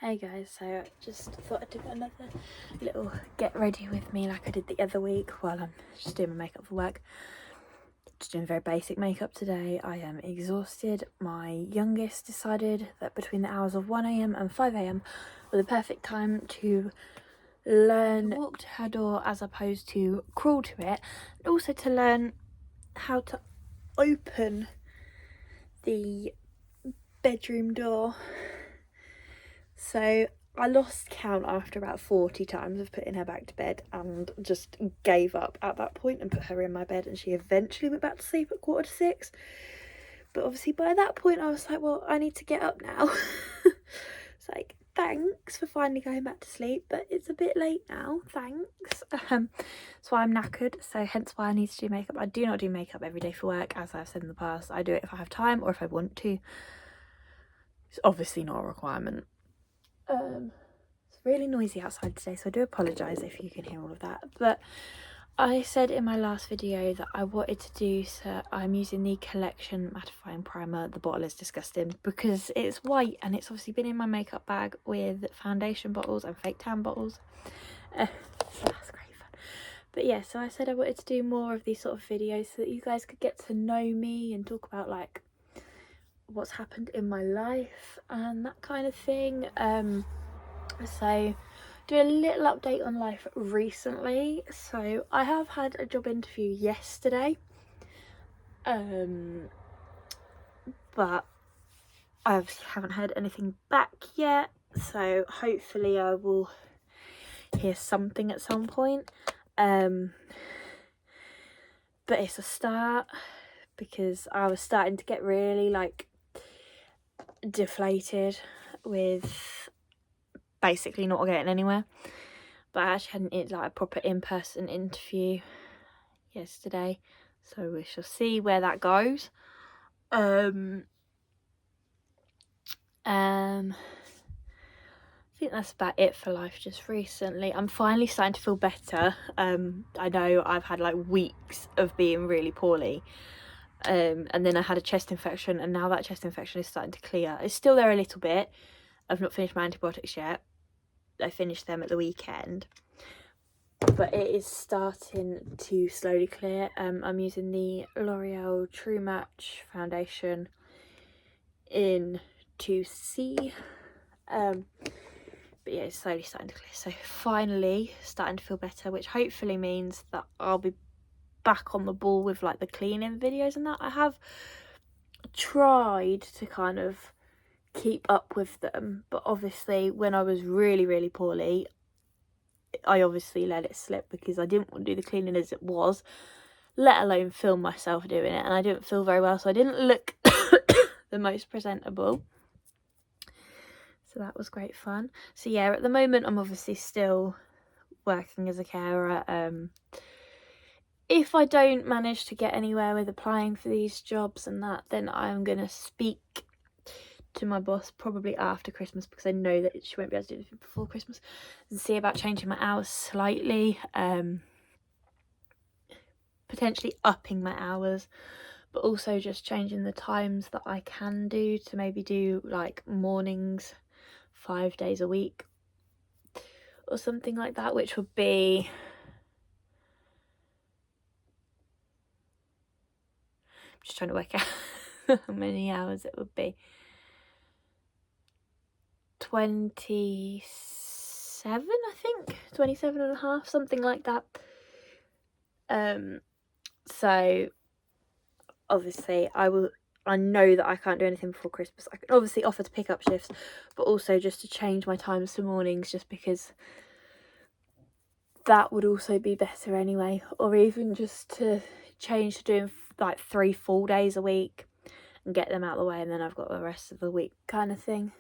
Hey guys, so I just thought I'd do another little get ready with me like I did the other week while I'm just doing my makeup for work. Just doing very basic makeup today. I am exhausted. My youngest decided that between the hours of 1 AM and 5 AM were the perfect time to learn to walk to her door as opposed to crawl to it, and also to learn how to open the bedroom door. So I lost count after about 40 times of putting her back to bed and just gave up at that point and put her in my bed, and she eventually went back to sleep at 5:45. But obviously by that point I was like, well, I need to get up now. It's like, thanks for finally going back to sleep, but it's a bit late now, thanks. So I'm knackered, so hence why I need to do makeup. I do not do makeup every day for work, as I've said in the past. I do it if I have time or if I want to. It's obviously not a requirement. It's really noisy outside today, so I do apologise if you can hear all of that. But I said in my last video that I wanted to do, so I'm using the Collection Mattifying Primer. The bottle is disgusting because it's white and it's obviously been in my makeup bag with foundation bottles and fake tan bottles. So that's great fun. But yeah, so I said I wanted to do more of these sort of videos so that you guys could get to know me and talk about like what's happened in my life and that kind of thing. So do a little update on life recently. So I have had a job interview yesterday, but I haven't heard anything back yet, so hopefully I will hear something at some point. But it's a start because I was starting to get really like deflated with basically not getting anywhere. But I actually had like a proper in-person interview yesterday, so we shall see where that goes. I think that's about it for life just recently. I'm finally starting to feel better. I know I've had like weeks of being really poorly, and then I had a chest infection, and now that chest infection is starting to clear. It's still there a little bit. I've not finished my antibiotics yet. I finished them at the weekend, but it is starting to slowly clear. I'm using the L'Oreal True Match foundation in 2C, but yeah, it's slowly starting to clear, so finally starting to feel better, which hopefully means that I'll be back on the ball with like the cleaning videos and that. I have tried to kind of keep up with them, but obviously when I was really poorly, I obviously let it slip because I didn't want to do the cleaning as it was, let alone film myself doing it, and I didn't feel very well, so I didn't look the most presentable. So that was great fun. So yeah, at the moment I'm obviously still working as a carer. If I don't manage to get anywhere with applying for these jobs and that, then I'm going to speak to my boss probably after Christmas, because I know that she won't be able to do anything before Christmas, and see about changing my hours slightly, potentially upping my hours, but also just changing the times that I can do to maybe do like mornings 5 days a week or something like that, which would be I'm just trying to work out how many hours it would be. 27, I think, 27 and a half, something like that. So obviously I know that I can't do anything before Christmas. I can obviously offer to pick up shifts, but also just to change my times to mornings, just because that would also be better anyway, or even just to change to doing like 3 full days a week and get them out of the way, and then I've got the rest of the week kind of thing.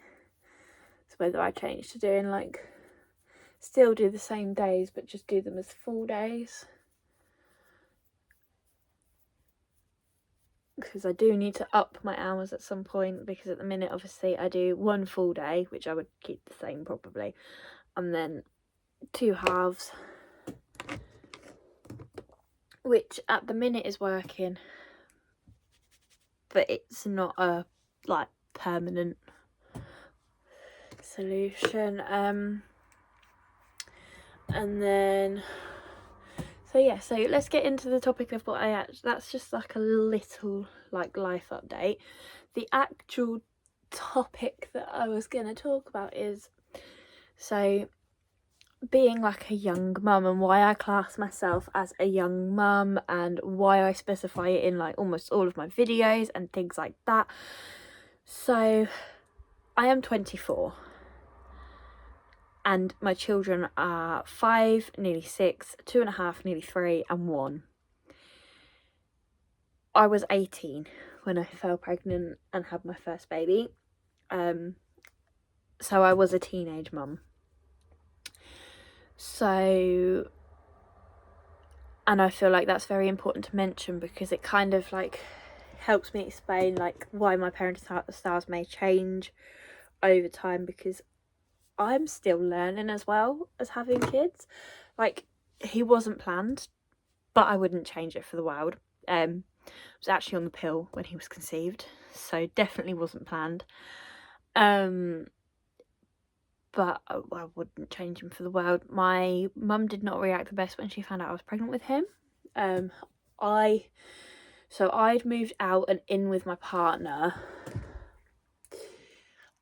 So whether I change to doing like still do the same days but just do them as full days, because I do need to up my hours at some point, because at the minute obviously I do 1 full day, which I would keep the same probably, and then 2 halves, which at the minute is working, but it's not a like permanent solution. And then, so yeah, so let's get into the topic of what that's just like a little like life update. The actual topic that I was going to talk about is, so being like a young mum, and why I class myself as a young mum, and why I specify it in like almost all of my videos and things like that. So I am 24 and my children are 5, nearly 6, 2.5, nearly 3 and 1. I was 18 when I fell pregnant and had my first baby, so I was a teenage mum. So, and I feel like that's very important to mention because it kind of like helps me explain like why my parenting styles may change over time, because I'm still learning as well as having kids. Like, he wasn't planned, but I wouldn't change it for the world. I was actually on the pill when he was conceived, so definitely wasn't planned. But I wouldn't change him for the world. My mum did not react the best when she found out I was pregnant with him. I'd moved out and in with my partner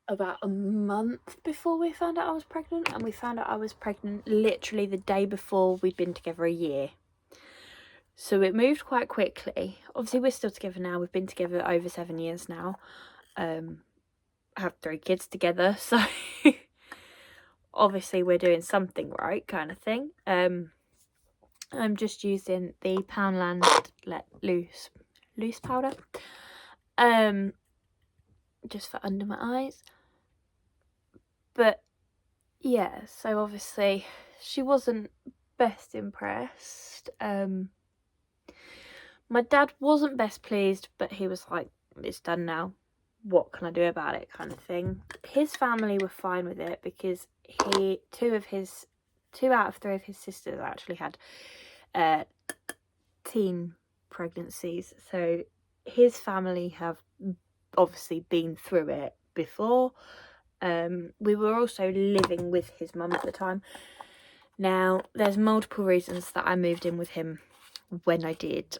about a month before we found out I was pregnant, and we found out I was pregnant literally the day before we'd been together a year. So it moved quite quickly. Obviously we're still together now, we've been together over 7 years now. I have 3 kids together, so obviously we're doing something right, kind of thing. I'm just using the Poundland Let Loose powder, just for under my eyes. But yeah, so obviously she wasn't best impressed. My dad wasn't best pleased, but he was like, it's done now, what can I do about it, kind of thing. His family were fine with it because two out of 3 of his sisters actually had teen pregnancies, so his family have obviously been through it before. We were also living with his mum at the time. Now, there's multiple reasons that I moved in with him when I did.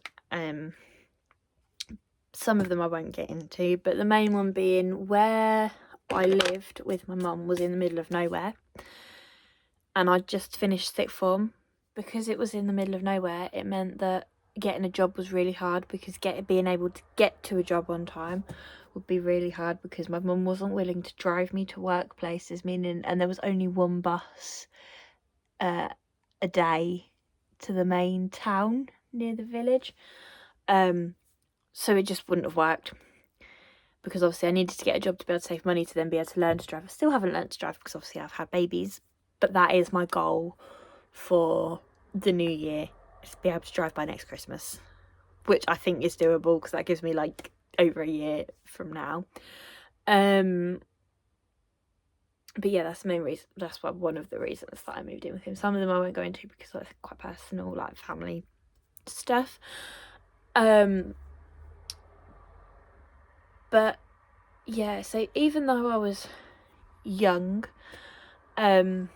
Some of them I won't get into, but the main one being where I lived with my mum was in the middle of nowhere, and I'd just finished sixth form. Because it was in the middle of nowhere, it meant that getting a job was really hard, because being able to get to a job on time would be really hard, because my mum wasn't willing to drive me to workplaces, and there was only one bus a day to the main town near the village. So it just wouldn't have worked, because obviously I needed to get a job to be able to save money to then be able to learn to drive. I still haven't learned to drive because obviously I've had babies, but that is my goal for the new year, is to be able to drive by next Christmas, which I think is doable because that gives me like over a year from now. But yeah, that's the main reason. That's one of the reasons that I moved in with him. Some of them I won't go into because that's quite personal, like family stuff. But yeah, so even though I was young, when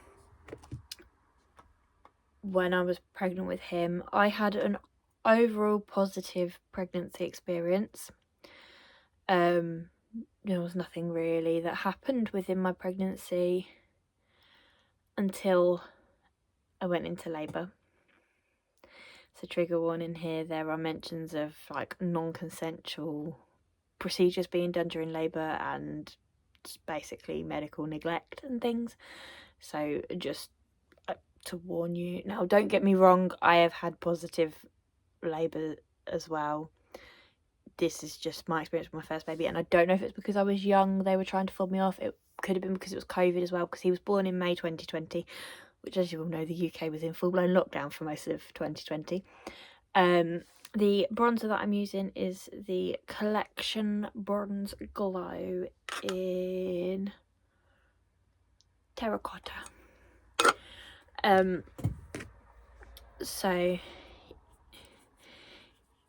I was pregnant with him, I had an overall positive pregnancy experience. There was nothing really that happened within my pregnancy until I went into labour. So trigger warning here, there are mentions of like non-consensual procedures being done during labour and basically medical neglect and things. So just to warn you. Now, don't get me wrong, I have had positive labour as well. This is just my experience with my first baby, and I don't know if it's because I was young, they were trying to fob me off. It could have been because it was COVID as well, because he was born in May 2020, which, as you all know, the UK was in full-blown lockdown for most of 2020. The bronzer that I'm using is the Collection Bronze Glow in Terracotta. So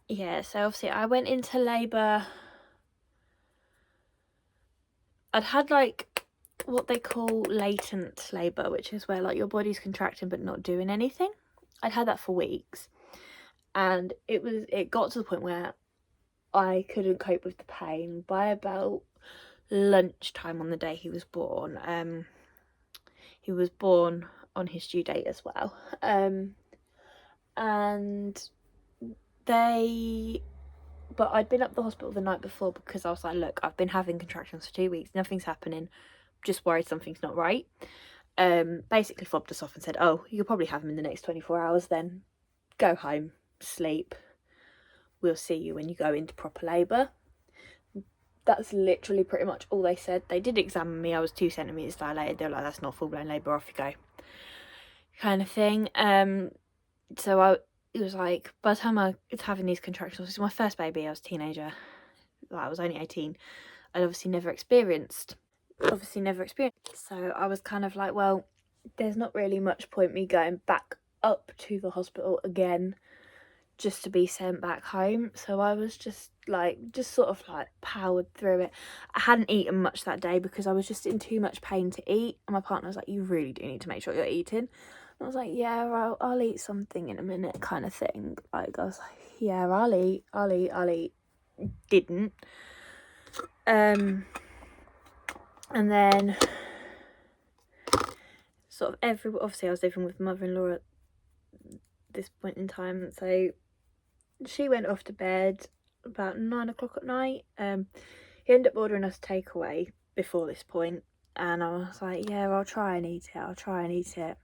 yeah, so obviously I went into labour. I'd had like what they call latent labour, which is where like your body's contracting but not doing anything. I'd had that for weeks, and it got to the point where I couldn't cope with the pain. By about lunchtime on the day he was born, he was born on his due date as well, and but I'd been up at the hospital the night before because I was like, look, I've been having contractions for 2 weeks, nothing's happening, just worried something's not right. Basically fobbed us off and said, oh, you'll probably have them in the next 24 hours then. Go home, sleep. We'll see you when you go into proper labour. That's literally pretty much all they said. They did examine me. I was 2 centimetres dilated. They were like, that's not full-blown labour, off you go. Kind of thing. So it was like, by the time I was having these contractions, this was my first baby, I was a teenager. Like, I was only 18. I'd obviously never experienced. So I was kind of like, well, there's not really much point me going back up to the hospital again just to be sent back home. So I was just sort of powered through it. I hadn't eaten much that day because I was just in too much pain to eat, and my partner was like, you really do need to make sure you're eating. And I was like, yeah, I'll eat something in a minute, kind of thing. Like, I was like, yeah, I'll eat. Didn't. And then sort of obviously I was living with my mother-in-law at this point in time, so she went off to bed about 9 o'clock at night. He ended up ordering us takeaway before this point, and I was like, yeah, I'll try and eat it.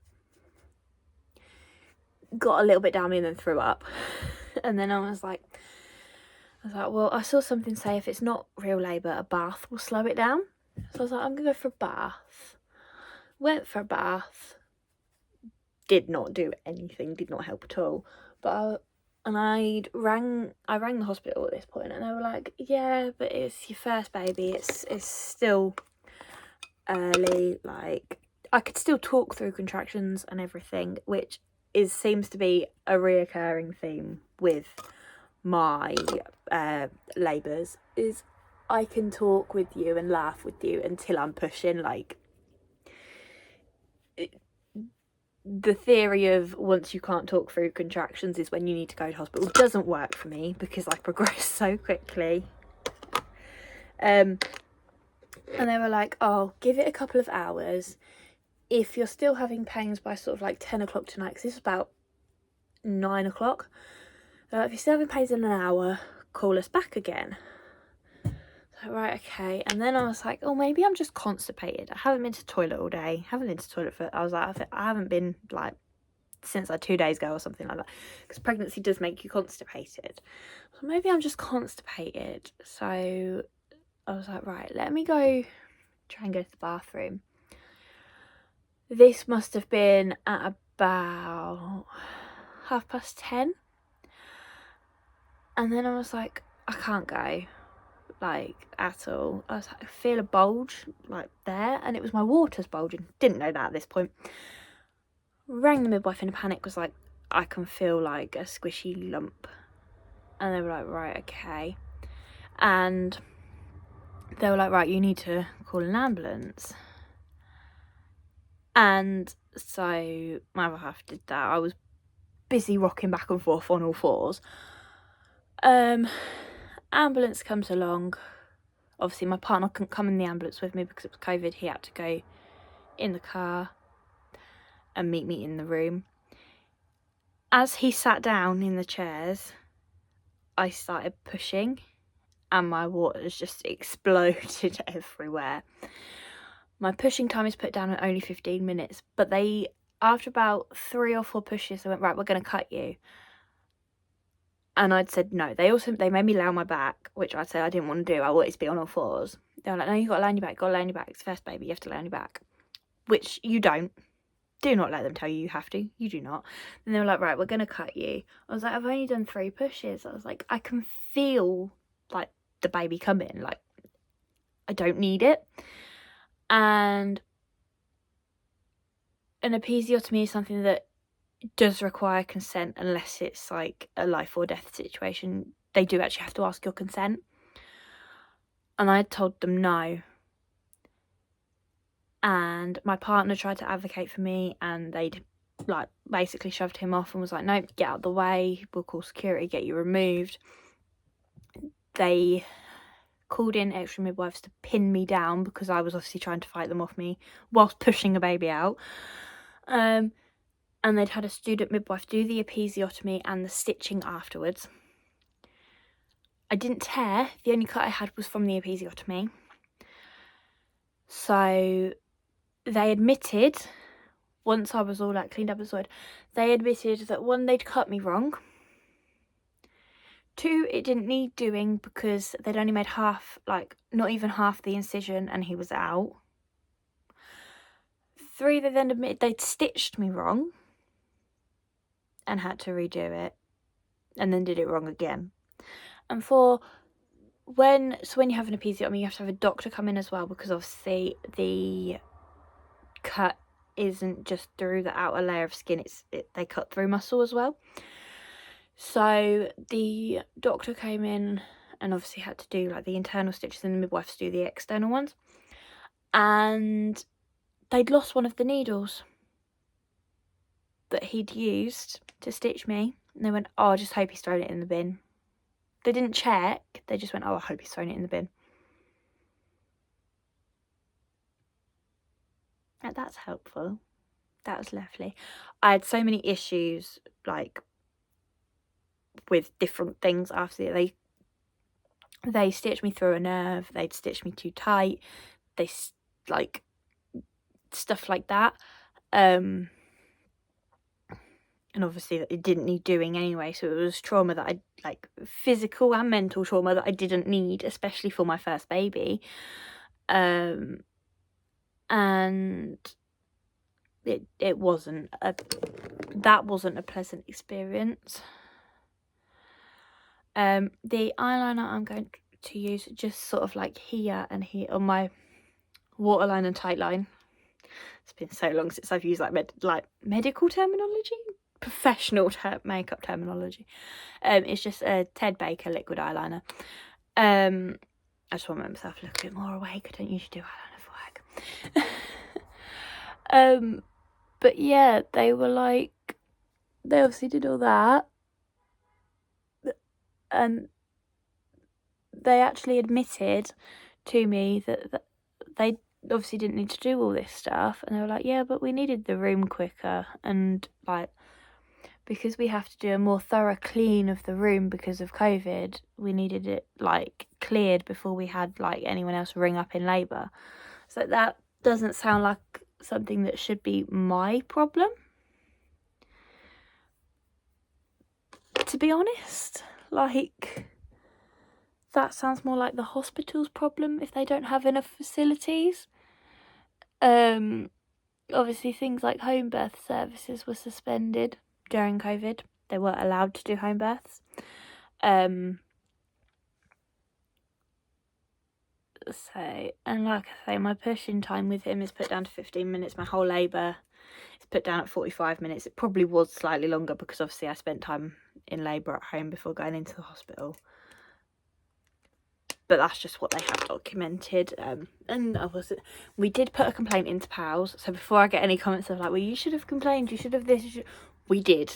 Got a little bit down me and then threw up. And then I was like, well, I saw something say if it's not real labour, a bath will slow it down. So I was like, I'm gonna go for a bath. Went for a bath. Did not do anything, did not help at all. But I rang the hospital at this point, and they were like, yeah, but it's your first baby, it's still early. Like, I could still talk through contractions and everything, which seems to be a reoccurring theme with my labours, is I can talk with you and laugh with you until I'm pushing. Like, the theory of once you can't talk through contractions is when you need to go to hospital doesn't work for me because I progress so quickly. And they were like, oh, give it a couple of hours. If you're still having pains by sort of like 10 o'clock tonight, because this was about 9 o'clock, if you're still having pains in an hour, call us back again. So, right, okay. And then I was like, oh, maybe I'm just constipated. I haven't been to the toilet all day. I was like, I haven't been like since like 2 days ago or something like that, because pregnancy does make you constipated. So maybe I'm just constipated. So I was like, right, let me go try and go to the bathroom. This must have been at about 10:30. And then I was like, I can't go, like, at all. I was like, I feel a bulge, like, there, and it was my waters bulging. Didn't know that at this point. Rang the midwife in a panic, was like, I can feel, like, a squishy lump. And they were like, right, okay. And they were like, right, you need to call an ambulance. And so my other half did that. I was busy rocking back and forth on all fours. Ambulance comes along. Obviously my partner couldn't come in the ambulance with me because it was COVID. He had to go in the car and meet me in the room. As he sat down in the chairs, I started pushing and my waters just exploded everywhere. My pushing time is put down at only 15 minutes, but after about 3 or 4 pushes, they went, right, we're going to cut you. And I'd said no. They made me lay on my back, which I said I didn't want to do. I wanted to be on all fours. They were like, no, you've got to lay on your back. It's the first baby, you have to lay on your back. Which you don't. Do not let them tell you have to. You do not. And they were like, right, we're going to cut you. I was like, I've only done 3 pushes. I was like, I can feel, like, the baby coming. Like, I don't need it. And an episiotomy is something that does require consent unless it's like a life or death situation. They do actually have to ask your consent. And I told them no. and my partner tried to advocate for me, and they'd like basically shoved him off and was like, nope, get out of the way, we'll call security, get you removed. They called in extra midwives to pin me down because I was obviously trying to fight them off me whilst pushing a baby out. And they'd had a student midwife do the episiotomy and the stitching afterwards. I didn't tear, the only cut I had was from the episiotomy. So they admitted, once I was all like cleaned up and sorted, they admitted that 1, they'd cut me wrong. 2, it didn't need doing because they'd only made half, like not even half the incision, and he was out. 3, they then admitted they'd stitched me wrong and had to redo it, and then did it wrong again. And 4, when you have an episiotomy, you have to have a doctor come in as well, because obviously the cut isn't just through the outer layer of skin, they cut through muscle as well. So the doctor came in and obviously had to do like the internal stitches, and the midwives do the external ones, and they'd lost one of the needles that he'd used to stitch me, and they went, oh, I just hope he's thrown it in the bin. They didn't check, they just went, oh, I hope he's thrown it in the bin. And that's helpful. That was lovely. I had so many issues like with different things after they stitched me through a nerve, they'd stitched me too tight, they like stuff like that, and obviously that it didn't need doing anyway, so it was trauma that I like, physical and mental trauma that I didn't need, especially for my first baby, and it wasn't a pleasant experience. The eyeliner I'm going to use just sort of like here and here on my waterline and tightline. It's been so long since I've used like medical terminology, professional makeup terminology. It's just a Ted Baker liquid eyeliner. I just want to make myself look a bit more awake. I don't usually do eyeliner for work. But yeah, they were like, they obviously did all that, and they actually admitted to me that they obviously didn't need to do all this stuff, and they were like, yeah, but we needed the room quicker, and like, because we have to do a more thorough clean of the room because of COVID, we needed it like cleared before we had like anyone else ring up in labour. So that doesn't sound like something that should be my problem, to be honest. Like, that sounds more like the hospital's problem if they don't have enough facilities. Obviously things like home birth services were suspended during COVID. They weren't allowed to do home births. So, and like I say, my push-in time with him is put down to 15 minutes. My whole labour is put down at 45 minutes. It probably was slightly longer because obviously I spent time in labour at home before going into the hospital. But that's just what they have documented. And we did put a complaint into PALS. So before I get any comments of like, well, you should have complained, you should have this, we did.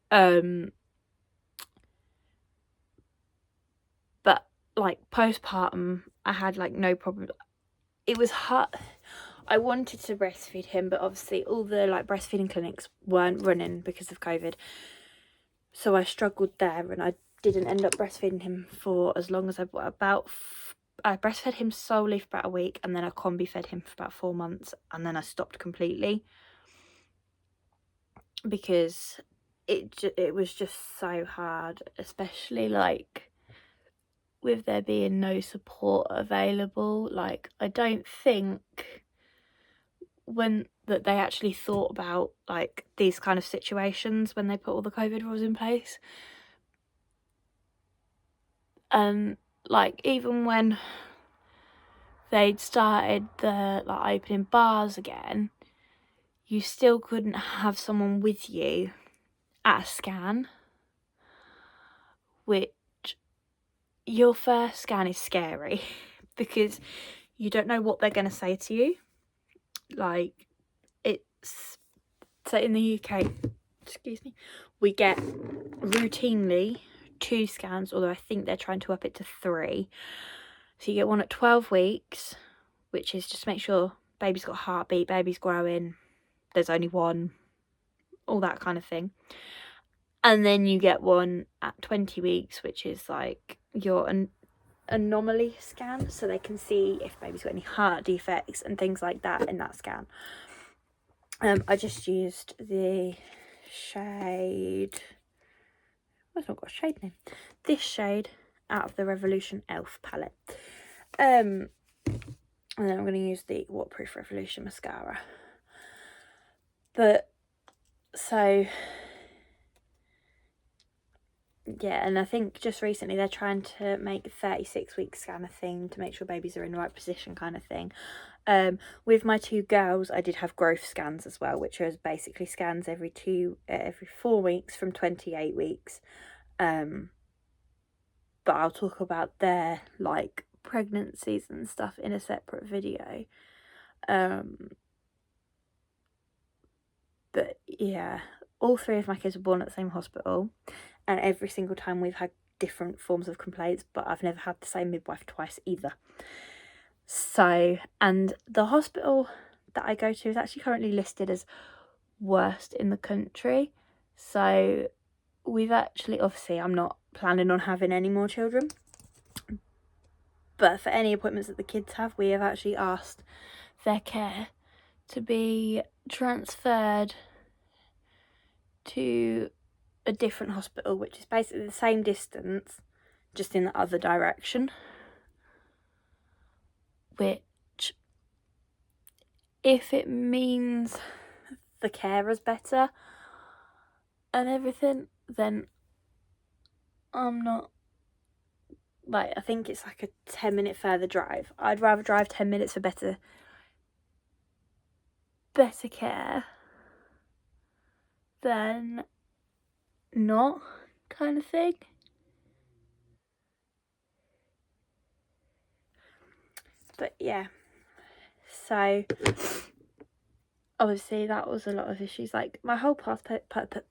But like postpartum, I had like no problem. It was hard. I wanted to breastfeed him, but obviously all the like breastfeeding clinics weren't running because of COVID. So I struggled there, and I didn't end up breastfeeding him for as long as I breastfed him solely for about a week, and then I combi fed him for about 4 months, and then I stopped completely because it was just so hard, especially like with there being no support available. Like, I don't think that they actually thought about like these kind of situations when they put all the COVID rules in place. And like, even when they'd started the like opening bars again, you still couldn't have someone with you at a scan, which your first scan is scary because you don't know what they're going to say to you. Like, it's, so in the UK, excuse me, we get routinely 2 scans, although I think they're trying to up it to 3. So you get one at 12 weeks, which is just to make sure baby's got a heartbeat, baby's growing, there's only one, all that kind of thing. And then you get one at 20 weeks, which is like your anomaly scan, so they can see if baby's got any heart defects and things like that in that scan. I just used the shade, it's not got a shade name, this shade out of the Revolution Elf palette. And then I'm going to use the Waterproof Revolution mascara. But, so, yeah, and I think just recently they're trying to make a 36-week scan a thing to make sure babies are in the right position kind of thing. With my 2 girls, I did have growth scans as well, which was basically scans every 4 weeks from 28 weeks. But I'll talk about their, like, pregnancies and stuff in a separate video. But yeah, all 3 of my kids were born at the same hospital, and every single time we've had different forms of complaints, but I've never had the same midwife twice either. So, and the hospital that I go to is actually currently listed as worst in the country. So we've actually, obviously I'm not planning on having any more children, but for any appointments that the kids have, we have actually asked their care to be transferred to a different hospital, which is basically the same distance, just in the other direction. Which, if it means the carer's better and everything, then I'm not, like, I think it's like a 10-minute further drive. I'd rather drive 10 minutes for better care than not, kind of thing. But yeah, so obviously that was a lot of issues. Like, my whole postpartum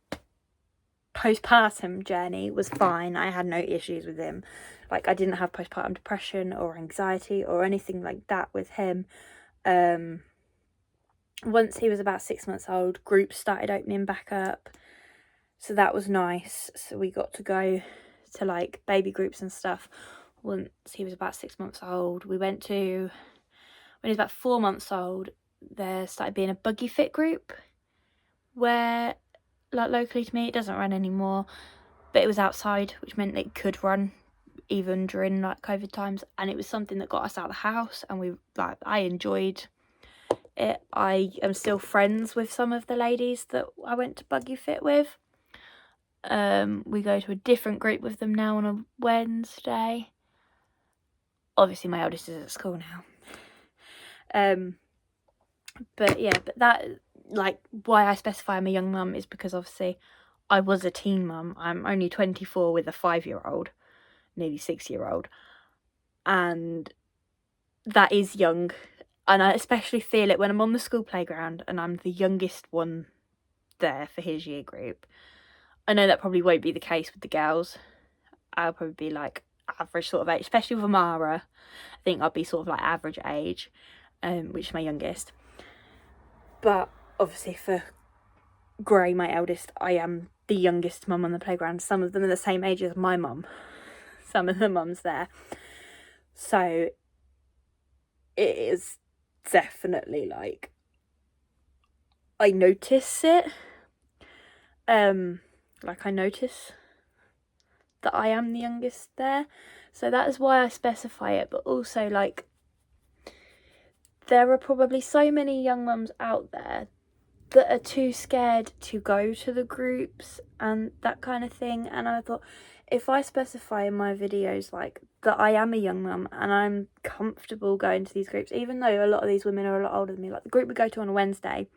journey was fine. I had no issues with him. Like, I didn't have postpartum depression or anxiety or anything like that with him. Once he was about 6 months old, groups started opening back up, so that was nice. So we got to go to, like, baby groups and stuff once he was about 6 months old. We went to, when he was about 4 months old, there started being a buggy fit group where, like, locally to me, it doesn't run anymore, but it was outside, which meant it could run even during, like, COVID times, and it was something that got us out of the house, and we, like, I enjoyed it. I am still friends with some of the ladies that I went to buggy fit with. We go to a different group with them now on a Wednesday. Obviously my eldest is at school now. But yeah, but that, like, why I specify I'm a young mum is because obviously I was a teen mum. I'm only 24 with a 5-year-old, nearly 6-year-old, and that is young. And I especially feel it when I'm on the school playground and I'm the youngest one there for his year group. I know that probably won't be the case with the girls. I'll probably be like average sort of age, especially with Amara. I think I'll be sort of like average age, which is my youngest. But obviously for Gray, my eldest, I am the youngest mum on the playground. Some of them are the same age as my mum. Some of the mums there. So it is definitely, like, I notice it. Like, I notice that I am the youngest there. So that is why I specify it. But also, like, there are probably so many young mums out there that are too scared to go to the groups and that kind of thing. And I thought, if I specify in my videos, like, that I am a young mum and I'm comfortable going to these groups, even though a lot of these women are a lot older than me, like the group we go to on a Wednesday,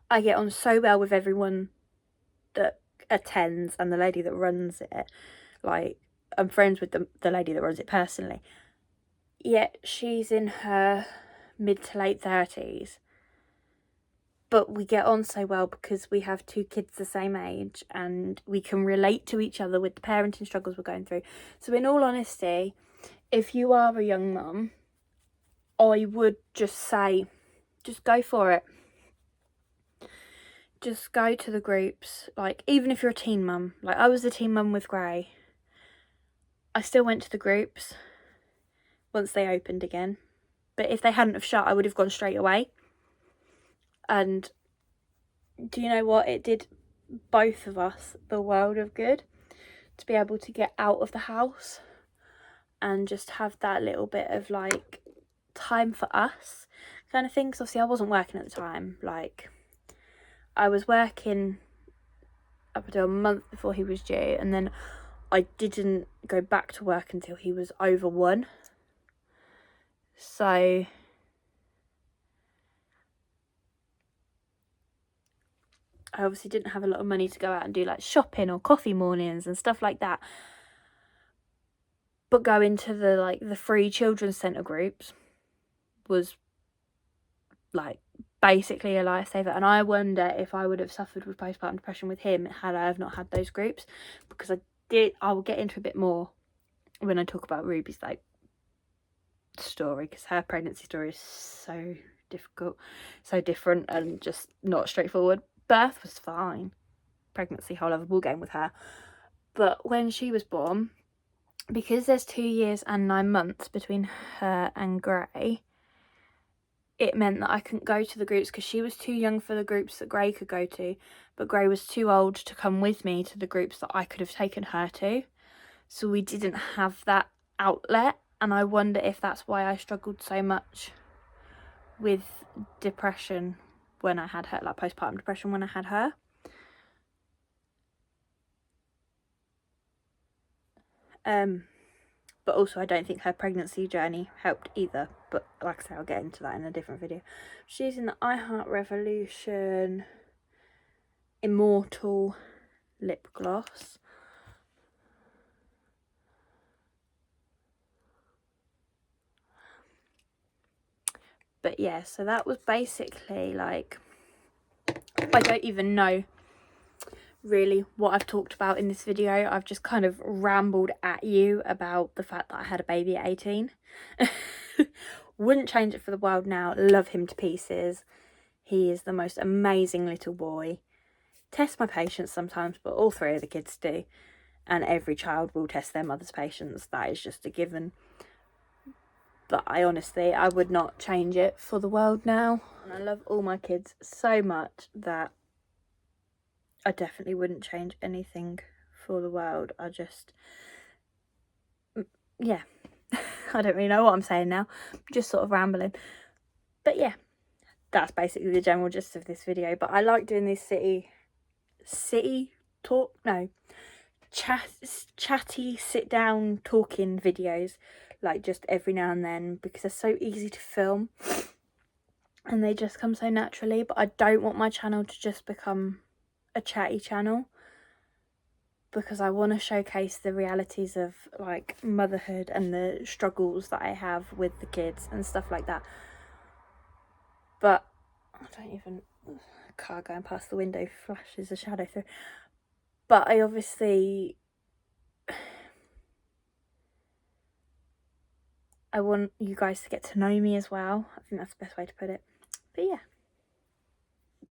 I get on so well with everyone that attends and the lady that runs it. Like, I'm friends with the lady that runs it personally. yet she's in her mid to late 30s. But we get on so well because we have 2 kids the same age and we can relate to each other with the parenting struggles we're going through. So in all honesty, if you are a young mum, I would just say, just go for it. Just go to the groups. Like, even if you're a teen mum, like I was a teen mum with Gray, I still went to the groups once they opened again. But if they hadn't have shut, I would have gone straight away. And do you know what? It did both of us the world of good to be able to get out of the house and just have that little bit of like time for us kind of thing. Because obviously I wasn't working at the time. Like, I was working up until a month before he was due, and then I didn't go back to work until he was over 1. So I obviously didn't have a lot of money to go out and do like shopping or coffee mornings and stuff like that. But going to the free children's centre groups was like basically a lifesaver. And I wonder if I would have suffered with postpartum depression with him had I have not had those groups, because I will get into a bit more when I talk about Ruby's like story, because her pregnancy story is so difficult, so different, and just not straightforward. Birth was fine, pregnancy, whole other ball game with her. But when she was born, because there's 2 years and 9 months between her and Gray, it meant that I couldn't go to the groups because she was too young for the groups that Gray could go to, but Gray was too old to come with me to the groups that I could have taken her to. So we didn't have that outlet, and I wonder if that's why I struggled so much with depression when I had her, like postpartum depression when I had her. But also I don't think her pregnancy journey helped either, but like I say, I'll get into that in a different video. She's in the I Heart Revolution Immortal lip gloss. But yeah, so that was basically like, I don't even know really what I've talked about in this video. I've just kind of rambled at you about the fact that I had a baby at 18. Wouldn't change it for the world now. Love him to pieces. He is the most amazing little boy. Test my patience sometimes, but all 3 of the kids do. And every child will test their mother's patience. That is just a given. But I would not change it for the world now. And I love all my kids so much that I definitely wouldn't change anything for the world. Yeah. I don't really know what I'm saying now. I'm just sort of rambling. But yeah, that's basically the general gist of this video. But I like doing these chatty sit down talking videos, like just every now and then, because they're so easy to film and they just come so naturally. But I don't want my channel to just become a chatty channel, because I want to showcase the realities of like motherhood and the struggles that I have with the kids and stuff like that. But I don't even, a car going past the window flashes a shadow through. But I obviously, I want you guys to get to know me as well. I think that's the best way to put it. But yeah,